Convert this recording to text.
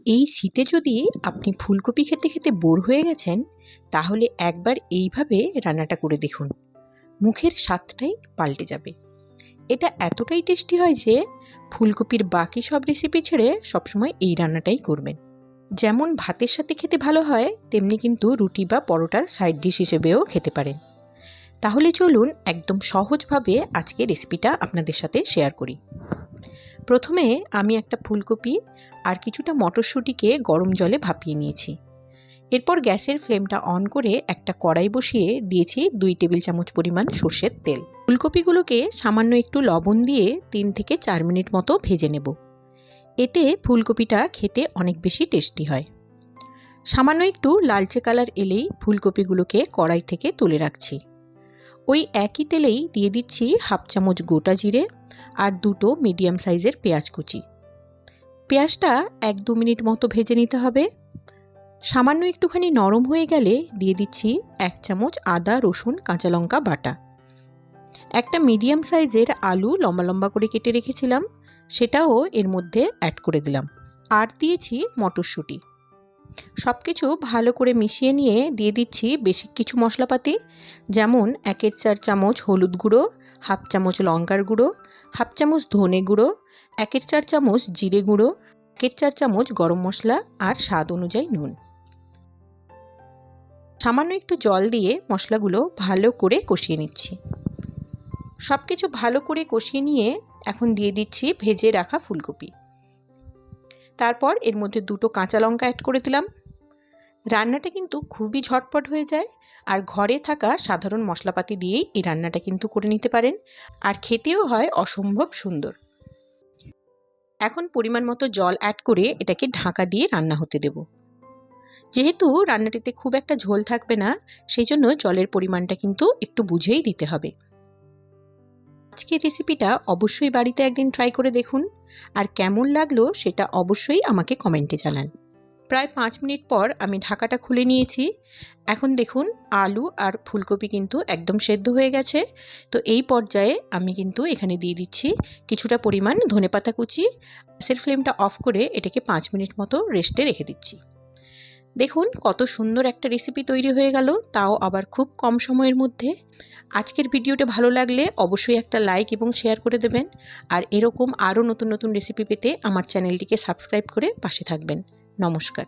এই শীতে যদি আপনি ফুলকপি খেতে খেতে বোর হয়ে গেছেন, তাহলে একবার এইভাবে রান্নাটা করে দেখুন। মুখের স্বাদটাই পাল্টে যাবে। এটা এতটাই টেস্টি হয় যে ফুলকপির বাকি সব রেসিপি ছেড়ে সবসময় এই রান্নাটাই করবেন। যেমন ভাতের সাথে খেতে ভালো হয়, তেমনি কিন্তু রুটি বা পরোটার সাইড ডিশ হিসেবেও খেতে পারেন। তাহলে চলুন একদম সহজভাবে আজকে রেসিপিটা আপনাদের সাথে শেয়ার করি। প্রথমে আমি একটা ফুলকপি আর কিছুটা মটরশুঁটিকে গরম জলে ভাপিয়ে নিয়েছি। এরপর গ্যাসের ফ্লেমটা অন করে একটা কড়াই বসিয়ে দিয়েছি 2 টেবিল চামচ পরিমাণ সর্ষের তেল। ফুলকপিগুলোকে সামান্য একটু লবণ দিয়ে 3 থেকে 4 মিনিট মতো ভেজে নেব। এতে ফুলকপিটা খেতে অনেক বেশি টেস্টি হয়। সামান্য একটু লালচে কালার এলেই ফুলকপিগুলোকে কড়াই থেকে তুলে রাখছি। ওই একই তেলেই দিয়ে দিচ্ছি হাফ চামচ গোটা জিরে আর 2টো মিডিয়াম সাইজের পেঁয়াজ কুচি। পেঁয়াজটা 1-2 মিনিট মতো ভেজে নিতে হবে। সামান্য একটুখানি নরম হয়ে গেলে দিয়ে দিচ্ছি 1 চামচ আদা রসুন কাঁচা লঙ্কা বাটা। একটা মিডিয়াম সাইজের আলু লম্বা লম্বা করে কেটে রেখেছিলাম, সেটাও এর মধ্যে অ্যাড করে দিলাম। আর দিয়েছি মটরশুঁটি। সব কিছু ভালো করে মিশিয়ে নিয়ে দিয়ে দিচ্ছি বেসিক কিছু মশলাপাতি, যেমন 1/4 চামচ হলুদ গুঁড়ো, হাফ চামচ লঙ্কার গুঁড়ো, হাফ চামচ ধনে গুঁড়ো, 1/4 চামচ জিরে গুঁড়ো, 1/4 চামচ গরম মশলা আর স্বাদ অনুযায়ী নুন। সামান্য একটু জল দিয়ে মশলাগুলো ভালো করে কষিয়ে নিচ্ছি। সব কিছু ভালো করে কষিয়ে নিয়ে এখন দিয়ে দিচ্ছি ভেজে রাখা ফুলকপি। তারপর এর মধ্যে 2টো কাঁচা লঙ্কা অ্যাড করে দিলাম। রান্নাটা কিন্তু খুবই ঝটপট হয়ে যায়, আর ঘরে থাকা সাধারণ মশলাপাতি দিয়েই এই রান্নাটা কিন্তু করে নিতে পারেন, আর খেতেও হয় অসম্ভব সুন্দর। এখন পরিমাণ মতো জল অ্যাড করে এটাকে ঢাকা দিয়ে রান্না হতে দেব। যেহেতু রান্নাটিতে খুব একটা ঝোল থাকবে না, সেই জন্য জলের পরিমাণটা কিন্তু একটু বুঝেই দিতে হবে। আজকের রেসিপিটা অবশ্যই বাড়িতে একদিন ট্রাই করে দেখুন, আর কেমন লাগলো সেটা অবশ্যই আমাকে কমেন্টে জানান। প্রায় 5 মিনিট পর আমি ঢাকাটা খুলে নিয়েছি। এখন দেখুন আলু আর ফুলকপি কিন্তু একদম সেদ্ধ হয়ে গেছে। তো এই পর্যায়ে আমি কিন্তু এখানে দিয়ে দিচ্ছি কিছুটা পরিমাণ ধনেপাতা কুচি। গ্যাসের ফ্লেমটা অফ করে এটাকে 5 মিনিট মতো রেস্টে রেখে দিচ্ছি। দেখুন কত সুন্দর একটা রেসিপি তৈরি হয়ে গেল, তাও আবার খুব কম সময়ের মধ্যে। আজকের ভিডিওটা ভালো লাগলে অবশ্যই একটা লাইক এবং শেয়ার করে দেবেন, আর এরকম আরও নতুন নতুন রেসিপি পেতে আমার চ্যানেলটিকে সাবস্ক্রাইব করে পাশে থাকবেন। নমস্কার।